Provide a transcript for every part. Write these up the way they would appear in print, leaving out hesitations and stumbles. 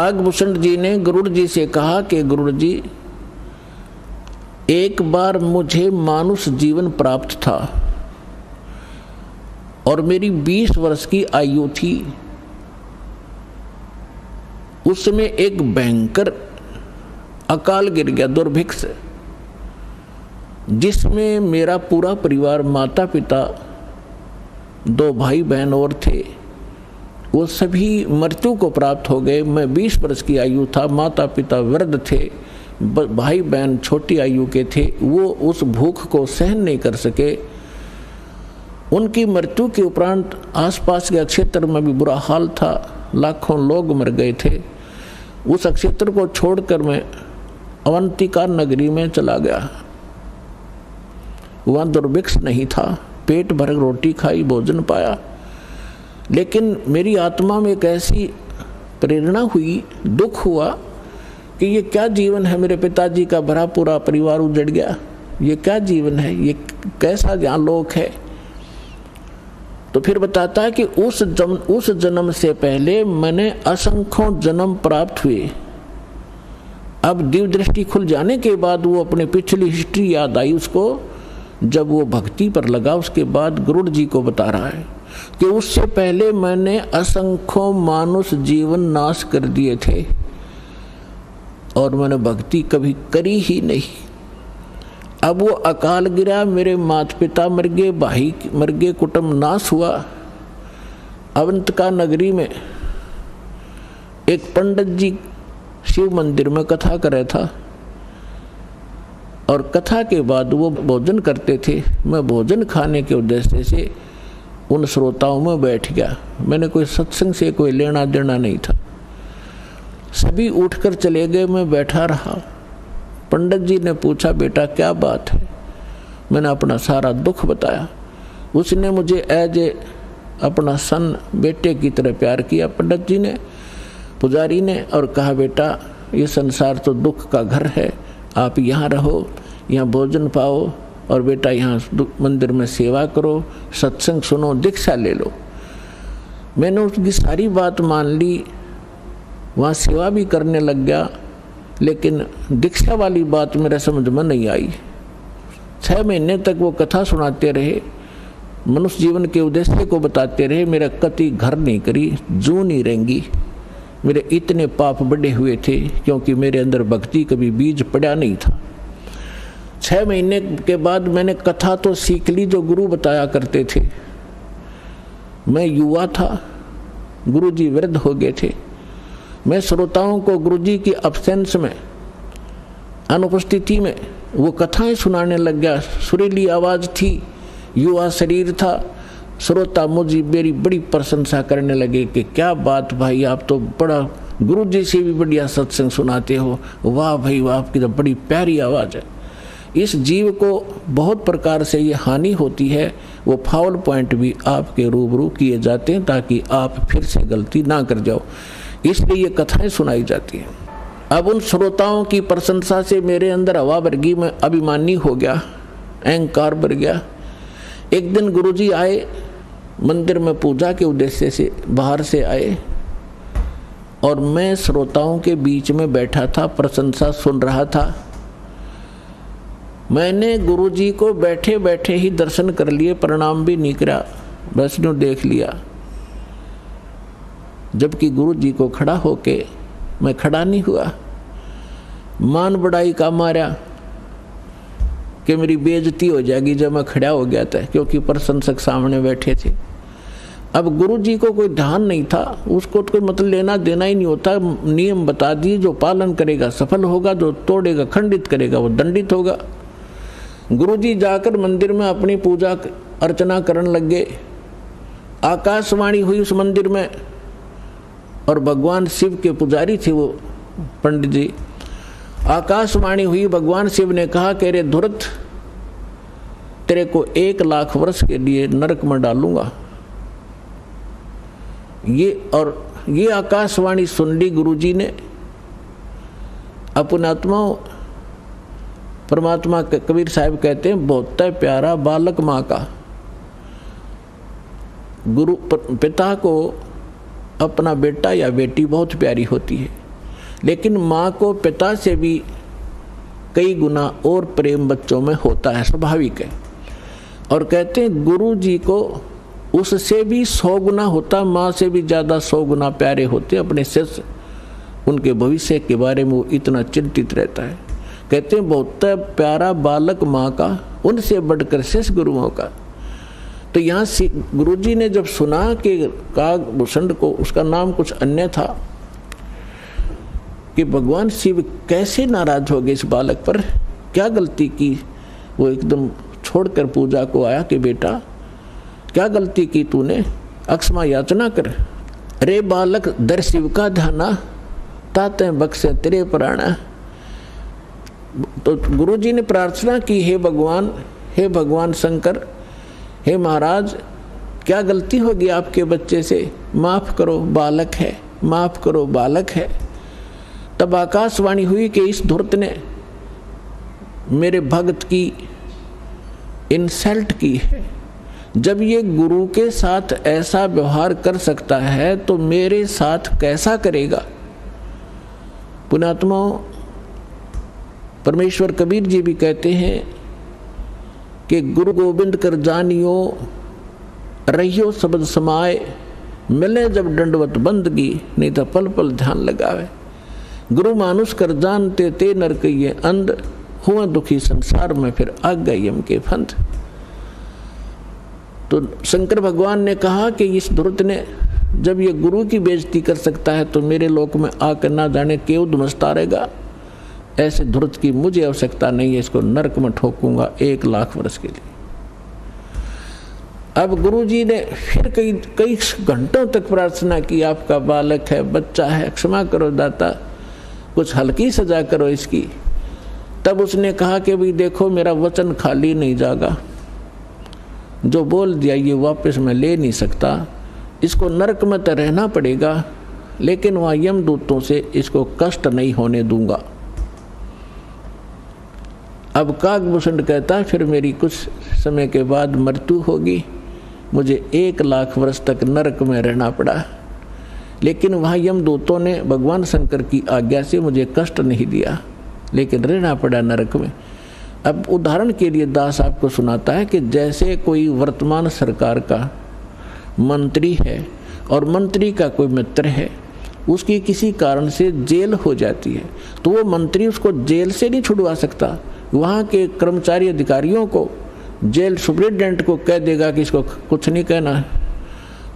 नागभूषण जी ने गरुड़ जी से कहा कि गरुड़ जी, एक बार मुझे मानुष जीवन प्राप्त था और मेरी 20 वर्ष की आयु थी। उसमें एक भयंकर अकाल गिर गया, दुर्भिक्ष, जिसमें मेरा पूरा परिवार, माता पिता, 2 भाई बहन और थे, वो सभी मृत्यु को प्राप्त हो गए। मैं 20 वर्ष की आयु था, माता पिता वृद्ध थे, भाई बहन छोटी आयु के थे। वो उस भूख को सहन नहीं कर सके। उनकी मृत्यु के उपरांत आसपास के क्षेत्र में भी बुरा हाल था, लाखों लोग मर गए थे। उस क्षेत्र को छोड़कर मैं अवंतिका नगरी में चला गया। वहाँ दुर्भिक्ष नहीं था, पेट भर रोटी खाई, भोजन पाया। लेकिन मेरी आत्मा में एक ऐसी प्रेरणा हुई, दुख हुआ कि ये क्या जीवन है। मेरे पिताजी का भरा पूरा परिवार उजड़ गया, ये क्या जीवन है, ये कैसा यहाँ लोक है। तो फिर बताता है कि उस जन्म से पहले मैंने असंख्यों जन्म प्राप्त हुए। अब दिव्य दृष्टि खुल जाने के बाद वो अपने पिछली हिस्ट्री याद आई उसको। जब वो भक्ति पर लगा, उसके बाद गरुड़ जी को बता रहा है कि उससे पहले मैंने असंख्यों मानुष जीवन नाश कर दिए थे और मैंने भक्ति कभी करी ही नहीं। अब वो अकाल गिरा, मेरे माता पिता मर गए, भाई मर गए, कुटुंब नाश हुआ। अवंतिका नगरी में एक पंडित जी शिव मंदिर में कथा कर रहा था और कथा के बाद वो भोजन करते थे। मैं भोजन खाने के उद्देश्य से उन श्रोताओं में बैठ गया। मैंने कोई सत्संग से कोई लेना देना नहीं था। सभी उठकर चले गए, मैं बैठा रहा। पंडित जी ने पूछा, बेटा क्या बात है? मैंने अपना सारा दुख बताया। उसने मुझे एज ए अपना सन, बेटे की तरह प्यार किया पंडित जी ने, पुजारी ने, और कहा बेटा ये संसार तो दुख का घर है, आप यहाँ रहो, यहाँ भोजन पाओ और बेटा यहाँ मंदिर में सेवा करो, सत्संग सुनो, दीक्षा ले लो। मैंने उसकी सारी बात मान ली, वहाँ सेवा भी करने लग गया। लेकिन दीक्षा वाली बात मेरे समझ में नहीं आई। 6 महीने तक वो कथा सुनाते रहे, मनुष्य जीवन के उद्देश्य को बताते रहे। मेरा कति घर नहीं करी, जू नहीं रहेंगी। मेरे इतने पाप बड़े हुए थे क्योंकि मेरे अंदर भक्ति कभी बीज पड़ा नहीं था। 6 महीने के बाद मैंने कथा तो सीख ली जो गुरु बताया करते थे। मैं युवा था, गुरु जी वृद्ध हो गए थे। मैं श्रोताओं को गुरु जी की अब्सेंस में, अनुपस्थिति में वो कथाएं सुनाने लग गया। सुरीली आवाज़ थी, युवा शरीर था। श्रोता मुझे मेरी बड़ी प्रशंसा करने लगे कि क्या बात भाई, आप तो बड़ा गुरु जी से भी बढ़िया सत्संग सुनाते हो, वाह भाई वाह, आपकी तो बड़ी प्यारी आवाज़ है। इस जीव को बहुत प्रकार से ये हानि होती है, वो फाउल पॉइंट भी आपके रूबरू किए जाते हैं ताकि आप फिर से गलती ना कर जाओ, इसलिए ये कथाएं सुनाई जाती हैं। अब उन श्रोताओं की प्रशंसा से मेरे अंदर हवा भर गई, मैं अभिमानी हो गया, अहंकार बढ़ गया। एक दिन गुरुजी आए, मंदिर में पूजा के उद्देश्य से बाहर से आए और मैं श्रोताओं के बीच में बैठा था, प्रशंसा सुन रहा था। मैंने गुरुजी को बैठे बैठे ही दर्शन कर लिए, प्रणाम भी नहीं करा, बस यूं देख लिया। जबकि गुरुजी को खड़ा होके मैं खड़ा नहीं हुआ। मान बढ़ाई का मारा कि मेरी बेइज्जती हो जाएगी जब मैं खड़ा हो गया था, क्योंकि प्रशंसक सामने बैठे थे। अब गुरुजी को कोई ध्यान नहीं था, उसको तो कोई मतलब लेना देना ही नहीं होता। नियम बता दिए, जो पालन करेगा सफल होगा, जो तोड़ेगा खंडित करेगा वो दंडित होगा। गुरुजी जाकर मंदिर में अपनी पूजा अर्चना करने लग गए। आकाशवाणी हुई उस मंदिर में और भगवान शिव के पुजारी थे वो पंडित जी। आकाशवाणी हुई, भगवान शिव ने कहा कि रे धुरत, तेरे को 1 लाख वर्ष के लिए नरक में डालूंगा। ये आकाशवाणी सुन ली गुरुजी ने। अपने आत्माओं, परमात्मा के कबीर साहब कहते हैं, बहुत प्यारा बालक माँ का। गुरु पिता को अपना बेटा या बेटी बहुत प्यारी होती है। लेकिन माँ को पिता से भी कई गुना और प्रेम बच्चों में होता है, स्वाभाविक है। और कहते हैं गुरु जी को उससे भी 100 गुना होता, माँ से भी ज़्यादा 100 गुना प्यारे होते अपने शिष्य। उनके भविष्य के बारे में वो इतना चिंतित रहता है। कहते हैं बहुत प्यारा बालक माँ का, उनसे बढ़कर शिष्य गुरुओं का। तो यहाँ गुरुजी ने जब सुना कि कागभूषण को, उसका नाम कुछ अन्य था, कि भगवान शिव कैसे नाराज हो गए इस बालक पर, क्या गलती की, वो एकदम छोड़कर पूजा को आया कि बेटा क्या गलती की तूने, अक्षमा याचना कर। अरे बालक दर शिव का ध्याना, ताते बख्शे तेरे प्राणा। तो गुरुजी ने प्रार्थना की, हे भगवान शंकर, हे महाराज, क्या गलती होगी आपके बच्चे से, माफ़ करो, बालक है, माफ़ करो, बालक है। तब आकाशवाणी हुई कि इस धूर्त ने मेरे भक्त की इंसल्ट की है। जब ये गुरु के साथ ऐसा व्यवहार कर सकता है तो मेरे साथ कैसा करेगा। पुण्यात्माओं, परमेश्वर कबीर जी भी कहते हैं कि गुरु गोविंद कर जानियो, रहियो शब्द समाए, मिले जब दंडवत बंदगी, नहीं तो पल पल ध्यान लगावे। गुरु मानुष कर जानते ते नर कहिए अंध, हुआ दुखी संसार में फिर आ गए यम के फंद। तो शंकर भगवान ने कहा कि इस धूर्त ने जब ये गुरु की बेइज्जती कर सकता है तो मेरे लोक में आकर ना जाने क्यों धुमसता रहेगा। ऐसे धूर्त की मुझे आवश्यकता नहीं है, इसको नरक में ठोकूंगा 1 लाख वर्ष के लिए। अब गुरु जी ने फिर कई घंटों तक प्रार्थना की, आपका बालक है, बच्चा है, क्षमा करो दाता, कुछ हल्की सजा करो इसकी। तब उसने कहा कि भाई देखो, मेरा वचन खाली नहीं जागा, जो बोल दिया ये वापस मैं ले नहीं सकता, इसको नरक में तो रहना पड़ेगा, लेकिन वहाँ यमदूतों से इसको कष्ट नहीं होने दूंगा। अब कागभूषण कहता है फिर मेरी कुछ समय के बाद मृत्यु होगी, मुझे 1 लाख वर्ष तक नरक में रहना पड़ा, लेकिन वहाँ यमदूतों ने भगवान शंकर की आज्ञा से मुझे कष्ट नहीं दिया, लेकिन रहना पड़ा नरक में। अब उदाहरण के लिए दास आपको सुनाता है कि जैसे कोई वर्तमान सरकार का मंत्री है और मंत्री का कोई मित्र है, उसकी किसी कारण से जेल हो जाती है, तो वो मंत्री उसको जेल से नहीं छुड़वा सकता। वहाँ के कर्मचारी अधिकारियों को, जेल सुप्रिटेंडेंट को कह देगा कि इसको कुछ नहीं कहना है,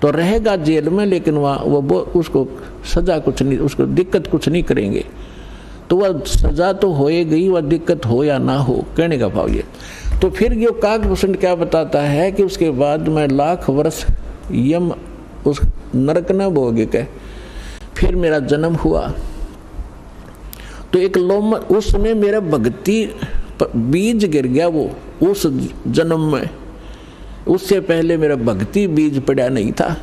तो रहेगा जेल में, लेकिन वहाँ वो उसको सज़ा कुछ नहीं, उसको दिक्कत कुछ नहीं करेंगे। तो वह सज़ा तो होए गई, वह दिक्कत हो या ना हो, कहने का भाव ये। तो फिर ये कागभूषण क्या बताता है कि उसके बाद मैं 1 लाख वर्ष यम उस नरक न भोगे के फिर मेरा जन्म हुआ। तो एक लोम उस समय मेरा भक्ति बीज गिर गया, वो उस जन्म में, उससे पहले मेरा भक्ति बीज पड़ा नहीं था।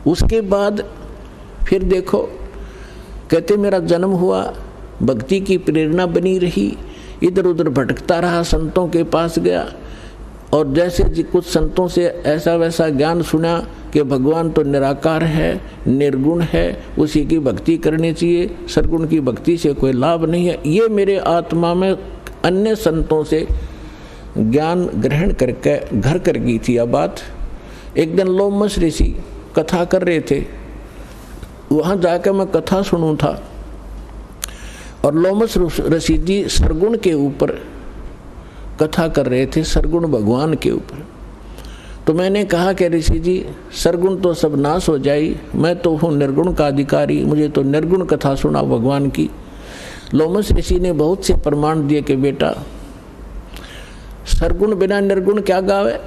उसके बाद फिर देखो, कहते मेरा जन्म हुआ, भक्ति की प्रेरणा बनी रही, इधर उधर भटकता रहा, संतों के पास गया, और जैसे कुछ संतों से ऐसा वैसा ज्ञान सुना कि भगवान तो निराकार है, निर्गुण है, उसी की भक्ति करनी चाहिए, सरगुण की भक्ति से कोई लाभ नहीं है। ये मेरे आत्मा में अन्य संतों से ज्ञान ग्रहण करके घर कर गई थी। अब बात एक दिन लोमस ऋषि कथा कर रहे थे, वहाँ जाकर मैं कथा सुनूं था, और लोमस ऋषि जी सरगुण के ऊपर कथा कर रहे थे, सरगुण भगवान के ऊपर। तो मैंने कहा कि ऋषि जी, सरगुण तो सब नाश हो जाए, मैं तो हूँ निर्गुण का अधिकारी, मुझे तो निर्गुण कथा सुना भगवान की। लोमस ऋषि ने बहुत से प्रमाण दिए कि बेटा, सरगुण बिना निर्गुण क्या गावे।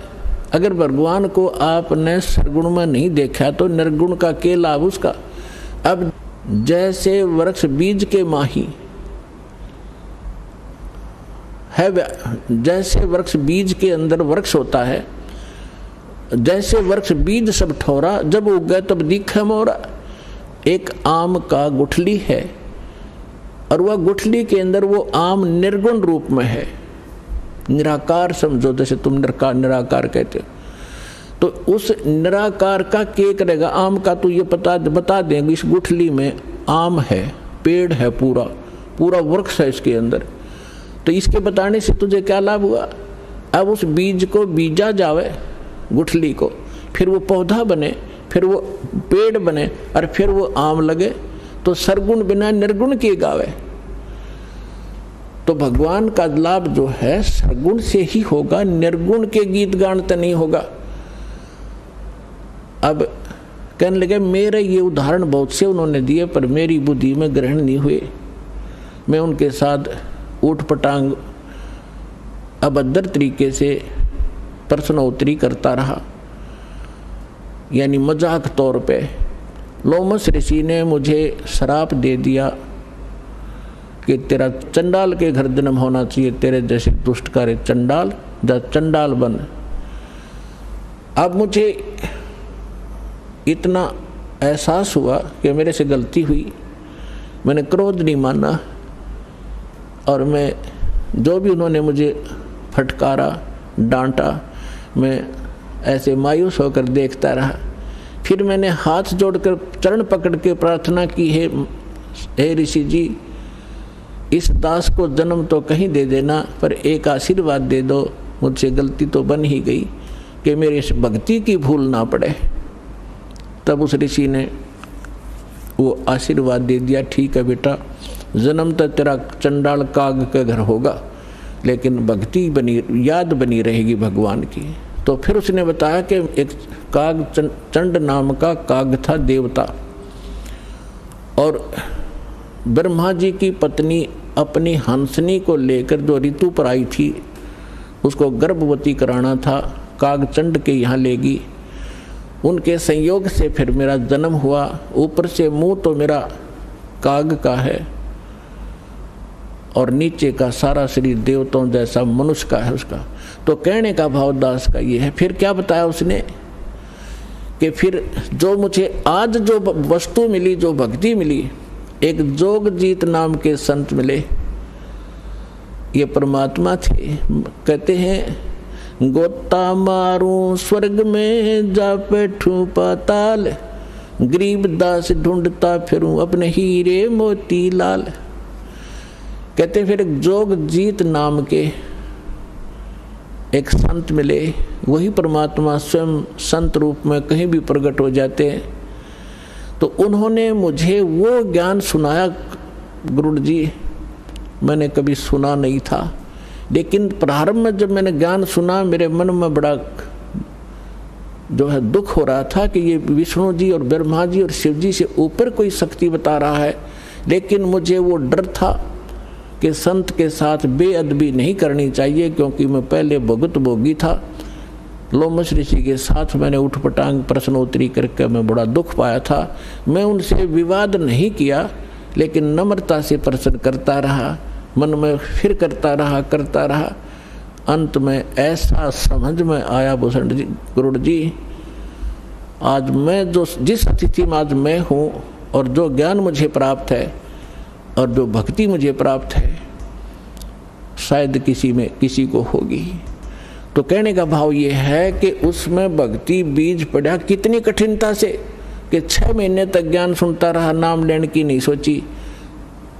अगर भगवान को आपने सरगुण में नहीं देखा तो निर्गुण का क्या लाभ उसका। अब जैसे वृक्ष बीज के माही है, जैसे वृक्ष बीज के अंदर वृक्ष होता है, जैसे वृक्ष बीज सब ठोरा, जब उग गए तब दिखे मोरा। एक आम का गुठली है, और वह गुठली के अंदर वो आम निर्गुण रूप में है, निराकार समझो, जैसे तुम निराकार कहते हो। तो उस निराकार का क्या करेगा, आम का तो ये बता देंगे इस गुठली में आम है, पेड़ है, पूरा पूरा वृक्ष है इसके अंदर। तो इसके बताने से तुझे क्या लाभ हुआ? अब उस बीज को बीजा जावे, गुठली को, फिर वो पौधा बने, फिर वो पेड़ बने, और फिर वो आम लगे। तो सरगुण बिना निर्गुण के गावे। तो भगवान का लाभ जो है सरगुण से ही होगा, निर्गुण के गीत गान तो नहीं होगा। अब कहने लगे मेरे ये उदाहरण बहुत से उन्होंने दिए, पर मेरी बुद्धि में ग्रहण नहीं हुए। मैं उनके साथ ऊट पटांग अभद्र तरीके से प्रश्नोत्तरी करता रहा, यानी मजाक तौर पे। लोमस ऋषि ने मुझे श्राप दे दिया कि तेरा चंडाल के घर जन्म होना चाहिए, तेरे जैसे दुष्ट कार्य चंडाल, जा चंडाल बन। अब मुझे इतना एहसास हुआ कि मेरे से गलती हुई, मैंने क्रोध नहीं माना, और मैं जो भी उन्होंने मुझे फटकारा, डांटा, मैं ऐसे मायूस होकर देखता रहा। फिर मैंने हाथ जोड़कर चरण पकड़ के प्रार्थना की, हे ऋषि जी, इस दास को जन्म तो कहीं दे देना, पर एक आशीर्वाद दे दो, मुझसे गलती तो बन ही गई, कि मेरी इस भक्ति की भूल ना पड़े। तब उस ऋषि ने वो आशीर्वाद दे दिया, ठीक है बेटा, जन्म तो तेरा चंडाल काग के घर होगा, लेकिन भक्ति बनी, याद बनी रहेगी भगवान की। तो फिर उसने बताया कि एक काग, चंड नाम का काग था, देवता, और ब्रह्मा जी की पत्नी अपनी हंसनी को लेकर जो ऋतु पर आई थी, उसको गर्भवती कराना था, काग चंड के यहाँ लेगी। उनके संयोग से फिर मेरा जन्म हुआ। ऊपर से मुंह तो मेरा काग का है, और नीचे का सारा शरीर देवताओं जैसा मनुष्य का है उसका। तो कहने का भाव दास का ये है। फिर क्या बताया उसने कि फिर जो मुझे आज जो वस्तु मिली, जो भक्ति मिली, एक जोगजीत नाम के संत मिले, ये परमात्मा थे। कहते हैं, गोता मारूं स्वर्ग में जा बैठूं पाताल, गरीब दास ढूंढता फिरूं अपने हीरे मोती लाल। कहते फिर जोगजीत नाम के एक संत मिले, वही परमात्मा स्वयं संत रूप में कहीं भी प्रकट हो जाते हैं। तो उन्होंने मुझे वो ज्ञान सुनाया, गुरु जी मैंने कभी सुना नहीं था, लेकिन प्रारंभ में जब मैंने ज्ञान सुना, मेरे मन में बड़ा जो है दुख हो रहा था कि ये विष्णु जी और ब्रह्मा जी और शिव जी से ऊपर कोई शक्ति बता रहा है। लेकिन मुझे वो डर था कि संत के साथ बेअदबी नहीं करनी चाहिए, क्योंकि मैं पहले भुगत भोगी था। लोमस ऋषि के साथ मैंने उठपटांग प्रश्नोत्तरी करके मैं बड़ा दुख पाया था। मैं उनसे विवाद नहीं किया, लेकिन नम्रता से प्रश्न करता रहा, मन में फिर करता रहा। अंत में ऐसा समझ में आया, भूषण जी, गुरु जी, आज मैं जिस अतिथि में आज मैं हूँ, और जो ज्ञान मुझे प्राप्त है और जो भक्ति मुझे प्राप्त है, शायद किसी को होगी। तो कहने का भाव ये है कि उसमें भक्ति बीज पड़ा कितनी कठिनता से, कि 6 महीने तक ज्ञान सुनता रहा, नाम लेने की नहीं सोची।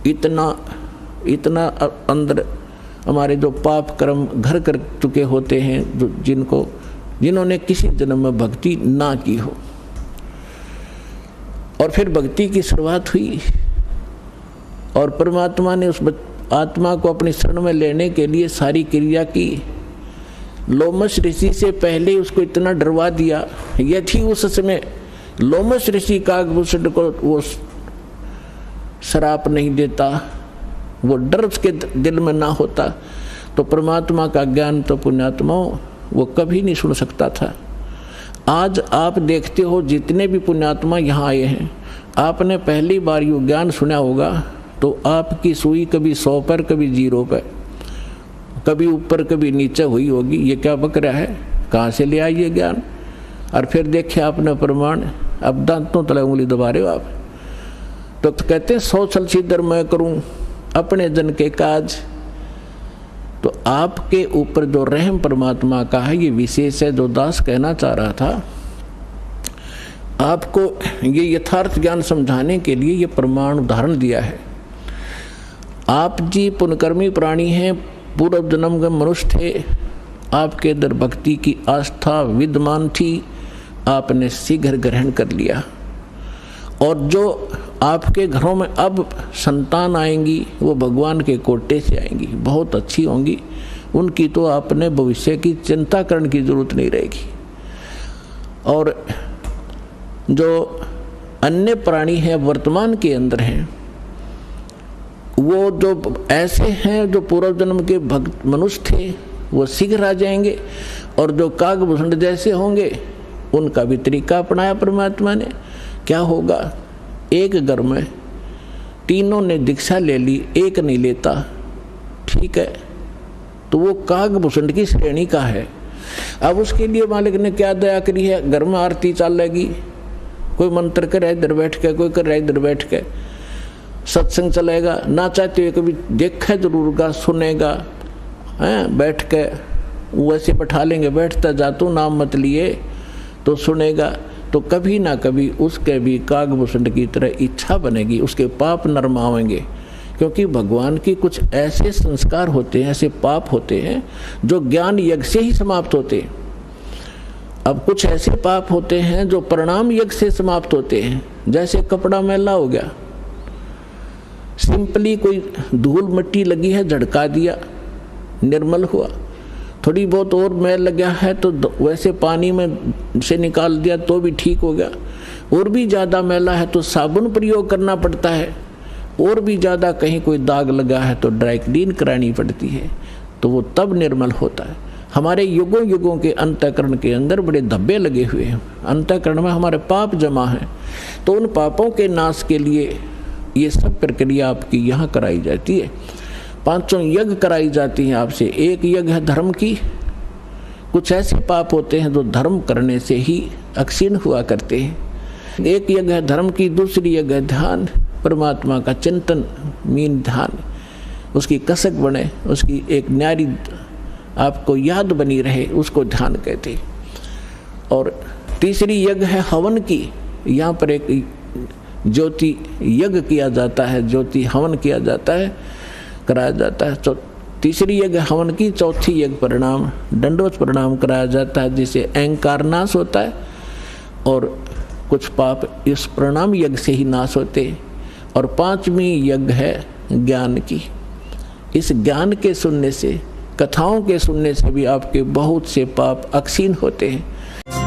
इतना अंदर हमारे जो पाप कर्म घर कर चुके होते हैं, जिन्होंने किसी जन्म में भक्ति ना की हो। और फिर भक्ति की शुरुआत हुई, और परमात्मा ने उस आत्मा को अपनी शरण में लेने के लिए सारी क्रिया की। लोमस ऋषि से पहले उसको इतना डरवा दिया, यदि उस समय लोमस ऋषि कागभूषण को वो श्राप नहीं देता, वो डर उसके दिल में ना होता, तो परमात्मा का ज्ञान तो पुण्यात्माओं वो कभी नहीं सुन सकता था। आज आप देखते हो जितने भी पुण्यात्मा यहाँ आए हैं, आपने पहली बार ये ज्ञान सुना होगा, तो आपकी सुई कभी 100 पर, कभी 0 पर, कभी ऊपर कभी नीचे हुई होगी। ये क्या बक रहा है, कहाँ से ले आई ये ज्ञान? और फिर देखे आपने प्रमाण, अब दांतों तले उंगली दबा रहे हो आप। तो कहते हैं 100 छल छिद्र मैं करूं अपने जन के काज। तो आपके ऊपर जो रहम परमात्मा का है, ये विशेष है। जो दास कहना चाह रहा था, आपको ये यथार्थ ज्ञान समझाने के लिए ये प्रमाण उदाहरण दिया है। आप जी पुण्यकर्मी प्राणी हैं, पूर्व जन्म के मनुष्य थे, आपके अंदर भक्ति की आस्था विद्यमान थी, आपने शीघ्र ग्रहण कर लिया। और जो आपके घरों में अब संतान आएंगी वो भगवान के कोटे से आएंगी, बहुत अच्छी होंगी, उनकी तो आपने भविष्य की चिंता करने की जरूरत नहीं रहेगी। और जो अन्य प्राणी हैं वर्तमान के अंदर हैं, वो जो ऐसे हैं जो पूर्व जन्म के भक्त मनुष्य थे वो शीघ्र आ जाएंगे, और जो कागभूषण जैसे होंगे उनका भी तरीका अपनाया परमात्मा ने। क्या होगा, एक घर में तीनों ने दीक्षा ले ली, एक नहीं लेता, ठीक है, तो वो कागभूषण की श्रेणी का है। अब उसके लिए मालिक ने क्या दया करी है, घर में आरती चलेगी, कोई मंत्र करे इधर बैठ के, कोई कर रहा है इधर बैठ के, सत्संग चलेगा, ना चाहते हुए कभी देखा जरूर गा, सुनेगा, हैं बैठ के वैसे बैठा लेंगे, बैठता जा तू नाम मत लिए तो सुनेगा, तो कभी ना कभी उसके भी कागभूषण की तरह इच्छा बनेगी, उसके पाप नरमावेंगे। क्योंकि भगवान की कुछ ऐसे संस्कार होते हैं, ऐसे पाप होते हैं जो ज्ञान यज्ञ से ही समाप्त होते हैं। अब कुछ ऐसे पाप होते हैं जो प्रणाम यज्ञ से समाप्त होते हैं। जैसे कपड़ा मैला हो गया, सिंपली कोई धूल मिट्टी लगी है झड़का दिया, निर्मल हुआ। थोड़ी बहुत और मैल लगा है तो वैसे पानी में से निकाल दिया तो भी ठीक हो गया। और भी ज़्यादा मैला है तो साबुन प्रयोग करना पड़ता है। और भी ज़्यादा कहीं कोई दाग लगा है तो ड्राई क्लीन करानी पड़ती है, तो वो तब निर्मल होता है। हमारे युगों युगों के अंतःकरण के अंदर बड़े धब्बे लगे हुए हैं, अंतःकरण में हमारे पाप जमा हैं, तो उन पापों के नाश के लिए ये सब प्रक्रिया आपकी यहाँ कराई जाती है। 5 यज्ञ कराई जाती हैं आपसे। एक यज्ञ है धर्म की, कुछ ऐसे पाप होते हैं जो धर्म करने से ही अक्षीण हुआ करते हैं। एक यज्ञ है धर्म की, दूसरी यज्ञ है ध्यान, परमात्मा का चिंतन, मीन ध्यान, उसकी कसक बने, उसकी एक न्यारी आपको याद बनी रहे, उसको ध्यान कहते। और तीसरी यज्ञ है हवन की, यहाँ पर एक ज्योति यज्ञ किया जाता है, ज्योति हवन किया जाता है, कराया जाता है। तीसरी यज्ञ हवन की, चौथी यज्ञ प्रणाम, दंडवत प्रणाम कराया जाता है, जिससे अहंकार नाश होता है और कुछ पाप इस प्रणाम यज्ञ से ही नाश होते। और 5वीं यज्ञ है ज्ञान की। इस ज्ञान के सुनने से, कथाओं के सुनने से भी आपके बहुत से पाप अक्षीण होते हैं।